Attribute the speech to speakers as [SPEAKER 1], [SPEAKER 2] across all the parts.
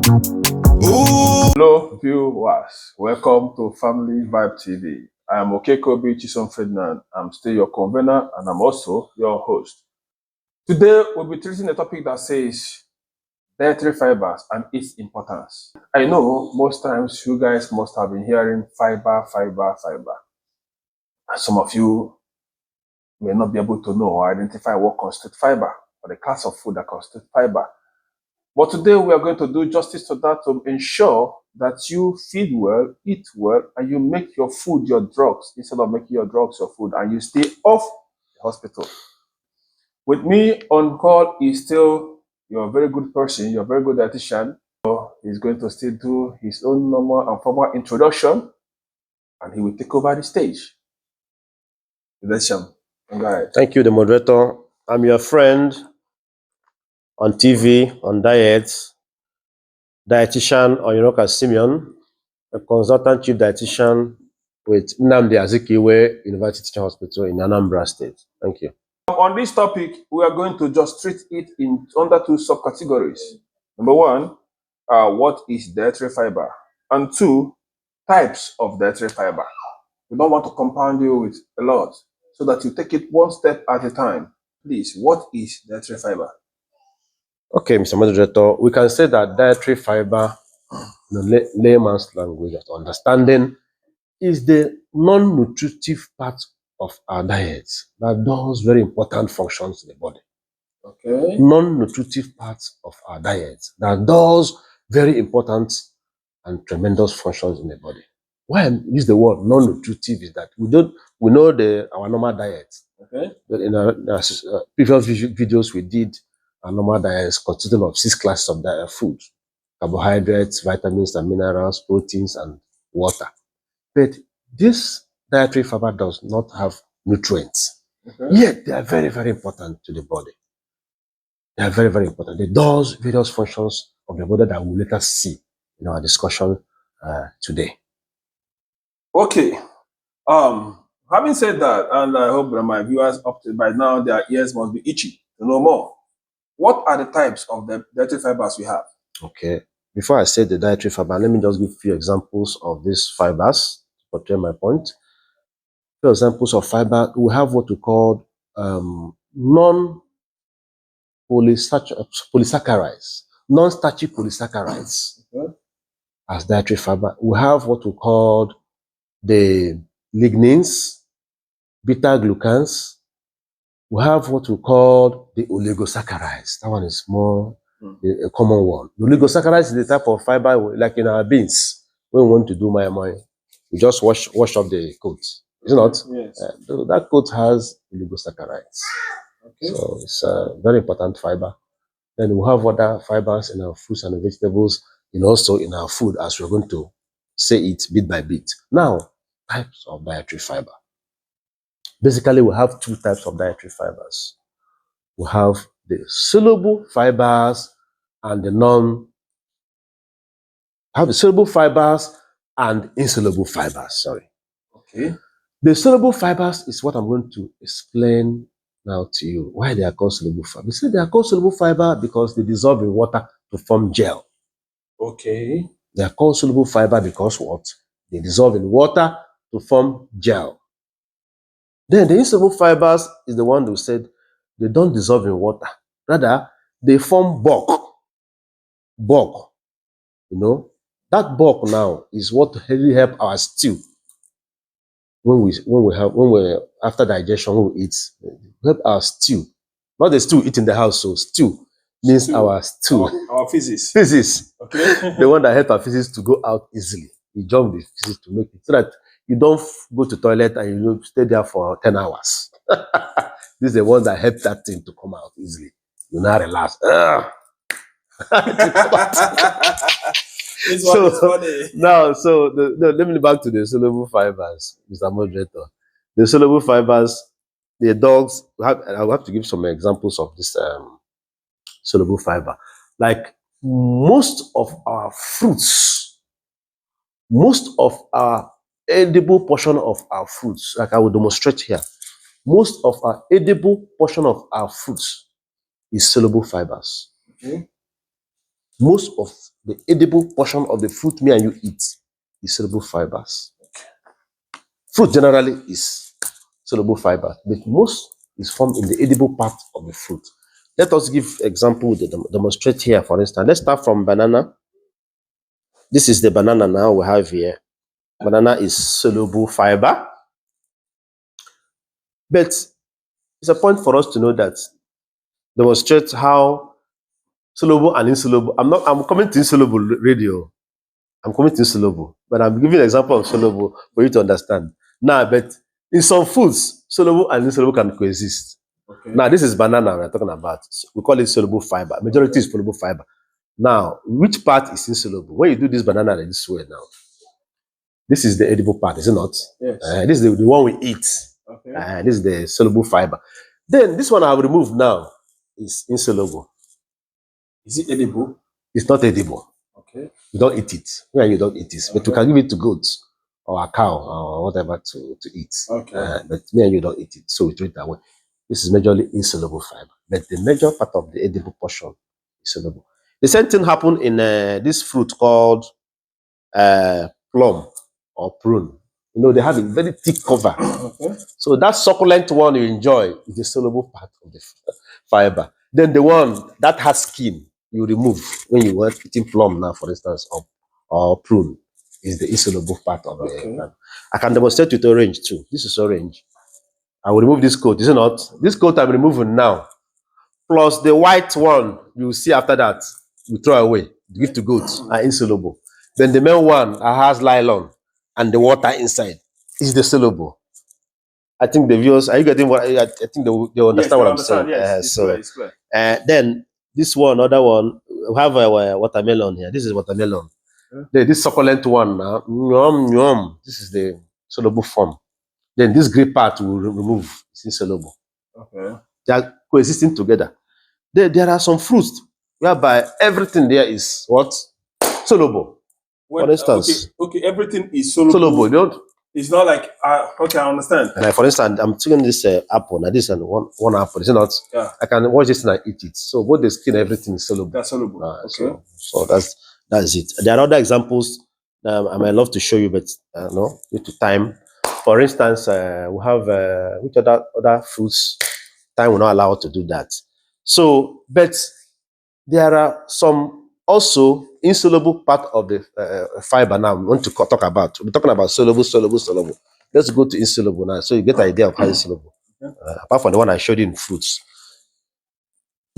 [SPEAKER 1] Hello viewers, welcome to Family Vibe TV. I am Okekobi Chisom Ferdinand. I'm still your convener and I'm also your host. Today we'll be treating a topic that says dietary fibers and its importance. I know most times you guys must have been hearing fiber. And some of you may not be able to know or identify what constitutes fiber or the class of food that constitutes fiber. But today we are going to do justice to that to ensure that you feed well, eat well, and you make your food your drugs instead of making your drugs your food, and you stay off the hospital. With me on call is still your very good person, your very good dietitian. So he's going to still do his own normal and formal introduction, and he will take over the stage. Dietitian, go ahead.
[SPEAKER 2] Thank you, the moderator. I'm your friend on TV, on diets, dietitian Onyoroka Simeon, a consultant chief dietitian with Nnamdi Azikiwe University Teaching Hospital in Anambra State. Thank you.
[SPEAKER 1] On this topic, we are going to just treat it in under two subcategories. Number one, what is dietary fiber? And two, types of dietary fiber. We don't want to compound you with a lot, so that you take it one step at a time. Please, what is dietary fiber?
[SPEAKER 2] Okay, Mr. Moderator, we can say that dietary fiber, in the layman's language of understanding, is the non-nutritive part of our diet that does very important functions in the body.
[SPEAKER 1] Okay.
[SPEAKER 2] Non-nutritive parts of our diet that does very important and tremendous functions in the body. Why I use the word non-nutritive is that we know our normal diet.
[SPEAKER 1] Okay.
[SPEAKER 2] But in our previous videos we did, our normal diet is consisting of 6 classes of diet food: carbohydrates, vitamins and minerals, proteins, and water. But this dietary fiber does not have nutrients. Okay. Yet they are very, very important to the body. They are very, very important. They do various functions of the body that we'll later see in our discussion today.
[SPEAKER 1] Okay. Having said that, and I hope that my viewers up to by now, their ears must be itchy to know more. What are the types of the dietary fibers we have?
[SPEAKER 2] Okay. Before I say the dietary fiber, let me just give a few examples of these fibers to portray my point. Few examples of fiber. We have what we call polysaccharides, non-starchy polysaccharides. Okay. As dietary fiber. We have what we call the lignins, beta-glucans. We have what we call the oligosaccharides. That one is more a common one. The oligosaccharides is the type of fiber like in our beans. When we want to do my, we just wash off the coat. Is it not?
[SPEAKER 1] Yes.
[SPEAKER 2] That coat has oligosaccharides. Okay. So it's a very important fiber. Then we have other fibers in our fruits and vegetables, and also in our food, as we're going to say it bit by bit. Now, types of dietary fiber. Basically, we have 2 types of dietary fibers. We have the soluble fibers and the soluble fibers and insoluble fibers. Sorry.
[SPEAKER 1] Okay.
[SPEAKER 2] The soluble fibers is what I'm going to explain now to you. Why they are called soluble fiber? We say they are called soluble fiber because they dissolve in water to form gel.
[SPEAKER 1] Okay.
[SPEAKER 2] They are called soluble fiber because what? They dissolve in water to form gel. Then the insoluble fibers is the one who said they don't dissolve in water. Rather, they form bulk. Bulk. You know, that bulk now is what really help our stew. When we after digestion, when we eat, help our stew. Not the stew eat in the house, so stew means our stew.
[SPEAKER 1] Our physics.
[SPEAKER 2] Physics.
[SPEAKER 1] Okay.
[SPEAKER 2] The one that help our physics to go out easily. You jump the physics to make it so that you don't go to toilet and you stay there for 10 hours. This is the one that help that thing to come out easily. You now relax.
[SPEAKER 1] This one is funny.
[SPEAKER 2] Now, let me back to the soluble fibers, Mr. Moderator. The soluble fibers, the dogs, I'll have to give some examples of this soluble fiber. Like most of our fruits, most of our edible portion of our fruits, like I will demonstrate here, most of our edible portion of our fruits is soluble fibers.
[SPEAKER 1] Okay.
[SPEAKER 2] Most of the edible portion of the fruit me and you eat is soluble fibers. Fruit generally is soluble fiber, but most is formed in the edible part of the fruit. Let us give example to demonstrate here. For instance, let's start from banana. This is the banana now we have here. Banana is soluble fiber, but it's a point for us to know that demonstrate how soluble and insoluble. I'm coming to insoluble radio. I'm coming to insoluble, but I'm giving an example of soluble for you to understand. Now, but in some foods, soluble and insoluble can coexist.
[SPEAKER 1] Okay.
[SPEAKER 2] Now, this is banana we're talking about. We call it soluble fiber. Majority is soluble fiber. Now, which part is insoluble? When you do this banana this way now, this is the edible part, is it not?
[SPEAKER 1] Yes.
[SPEAKER 2] This is the one we eat.
[SPEAKER 1] Okay.
[SPEAKER 2] This is the soluble fiber. Then this one I've removed now is insoluble.
[SPEAKER 1] Is it edible?
[SPEAKER 2] It's not edible.
[SPEAKER 1] Okay.
[SPEAKER 2] You don't eat it. Yeah, you don't eat it. But you can give it to goats or a cow or whatever to eat.
[SPEAKER 1] Okay.
[SPEAKER 2] But me and you don't eat it. So we throw it away. This is majorly insoluble fiber. But the major part of the edible portion is soluble. The same thing happened in this fruit called plum or prune. You know, they have a very thick cover.
[SPEAKER 1] Okay.
[SPEAKER 2] So that succulent one you enjoy is the soluble part of the fiber. Then the one that has skin, you remove when you are eating plum now, for instance, or prune, is the insoluble part of the. I can demonstrate with orange too. This is orange. I will remove this coat, is it not? This coat I'm removing now, plus the white one you see after that, we throw away, give to goats, are insoluble. Then the main one has nylon and the water inside is the soluble. I think the viewers, are you getting what I think they understand what I'm saying?
[SPEAKER 1] Yes, it's clear.
[SPEAKER 2] Then this one, other one, we have a watermelon here. This is watermelon. This succulent one now, this is the soluble form. Then this grey part will remove, it's insoluble.
[SPEAKER 1] Okay.
[SPEAKER 2] They are coexisting together. There are some fruits whereby everything there is what? Soluble. For instance.
[SPEAKER 1] Okay, everything is soluble.
[SPEAKER 2] Soluble. Don't.
[SPEAKER 1] It's not like okay, I understand.
[SPEAKER 2] Like for instance, I'm taking this apple. Now this and one apple. Is it not?
[SPEAKER 1] Yeah.
[SPEAKER 2] I can wash this and I eat it. So both the skin, everything is soluble.
[SPEAKER 1] That's soluble. Okay.
[SPEAKER 2] So that's it. There are other examples I might love to show you, but no, due to time. For instance, we have which other fruits? Time will not allow us to do that. So, but there are some also insoluble part of the fiber now we want to talk about. We're talking about soluble. Let's go to insoluble now, so you get an idea of how insoluble. Apart from the one I showed you in fruits.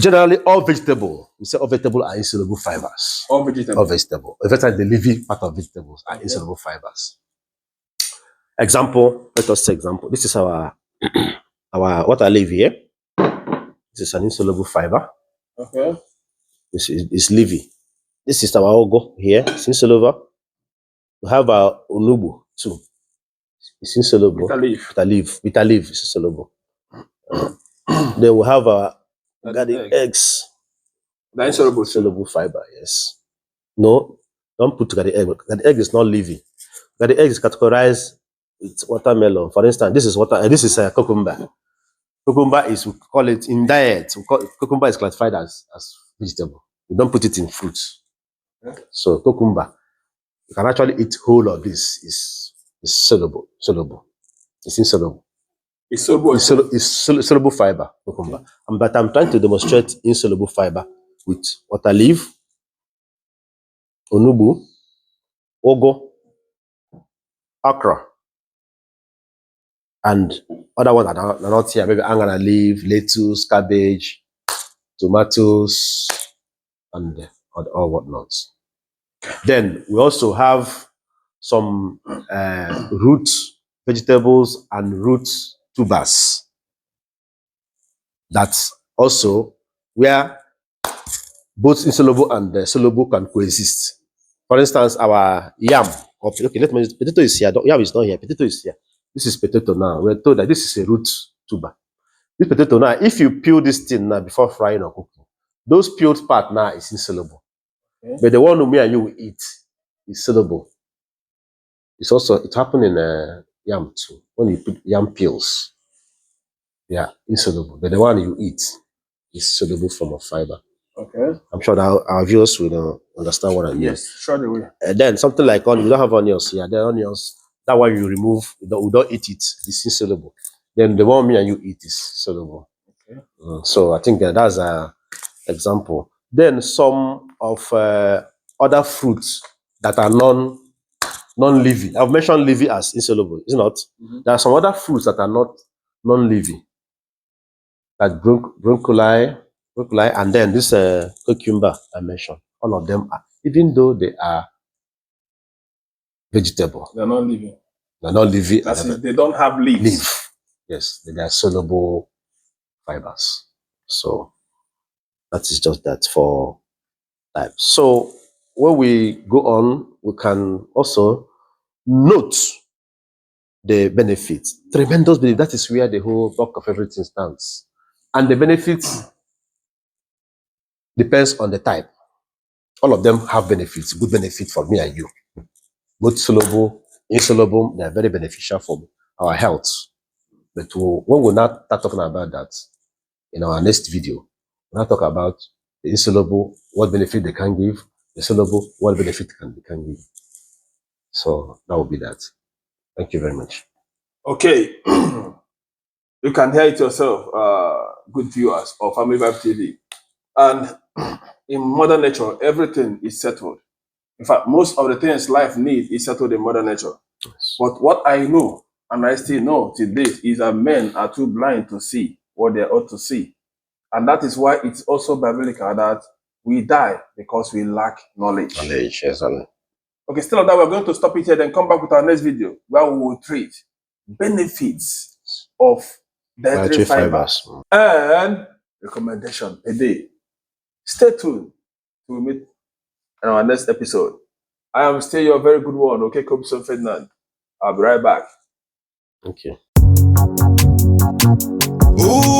[SPEAKER 2] Generally, all vegetable, we say all vegetable are insoluble fibers.
[SPEAKER 1] All vegetable.
[SPEAKER 2] All vegetable. Especially the living part of vegetables are insoluble fibers. Example, let us say example. This is our what I leave here. This is an insoluble fiber.
[SPEAKER 1] Okay.
[SPEAKER 2] This is leafy. This is our ogo here. It's insoluble. We have our onubu too. It's insoluble. Bitter leaf is insoluble. Then we have our garden eggs.
[SPEAKER 1] The insoluble.
[SPEAKER 2] Soluble fiber, yes. No, don't put garden egg. Garden egg is not leafy. Garden egg is categorized with watermelon. For instance, this is this is a cucumber. Cucumber is, we call it in diet, cucumber is classified as vegetable. We don't put it in fruits. Okay. So cucumber, you can actually eat whole of this. Is soluble. It's insoluble.
[SPEAKER 1] It's soluble.
[SPEAKER 2] It's soluble fiber, cucumber. Okay. But I'm trying to demonstrate insoluble fiber with water leaf, onubu, ogo, okra, and other ones are not here. Maybe angana leaf, lettuce, cabbage, tomatoes, and all whatnot. Then we also have some root vegetables and root tubers. That's also where both insoluble and soluble can coexist. For instance, our yam. Okay, let me. Potato is here. Yam is not here. Potato is here. This is potato now. We're told that this is a root tuber. This potato now, if you peel this thing now before frying or cooking, those peeled part now is insoluble. Okay. But the one me and you will eat is soluble. It's also, it happened in yam too. When you put yam peels, they are insoluble. But the one you eat is soluble form of fiber.
[SPEAKER 1] Okay.
[SPEAKER 2] I'm sure that our viewers will understand what I mean.
[SPEAKER 1] Yes, sure they will.
[SPEAKER 2] And then something like onion, we don't have onions. Yeah, the onions. That one you remove. We don't eat it. It's insoluble. Then the one me and you eat is soluble.
[SPEAKER 1] Okay.
[SPEAKER 2] So I think that's a example. Then some of other fruits that are non-living. I've mentioned living as insoluble, is it not? There are some other fruits that are not non-living, like broccoli, and then this cucumber I mentioned. All of them are, even though they are vegetable,
[SPEAKER 1] They're not living.
[SPEAKER 2] they're not living.
[SPEAKER 1] That is, they don't have leaves.
[SPEAKER 2] Leaf. Yes, they are soluble fibers. So that is just that for type. So when we go on, we can also note the benefits. Tremendous benefit. That is where the whole bulk of everything stands. And the benefits depends on the type. All of them have benefits, good benefit for me and you. Both soluble, insoluble, they are very beneficial for our health. But when we not start talking about that in our next video, we'll not talk about the insoluble, what benefit they can give, the soluble, what benefit they can give. So that will be that. Thank you very much.
[SPEAKER 1] Okay. You can hear it yourself, good viewers of Family Vibe TV. And in Mother Nature, everything is settled. In fact, most of the things life needs is settled in Mother Nature.
[SPEAKER 2] Yes.
[SPEAKER 1] But what I know, and I still know till date, is that men are too blind to see what they ought to see. And that is why it's also biblical that we die because we lack knowledge.
[SPEAKER 2] Knowledge, yes,
[SPEAKER 1] Okay, still on that, we're going to stop it here, then come back with our next video where we will treat benefits of dietary fibers and recommendation a day. Stay tuned. We'll meet in our next episode. I am still your very good one, okay, Kobson Ferdinand. I'll be right back.
[SPEAKER 2] Okay.
[SPEAKER 3] Ooh.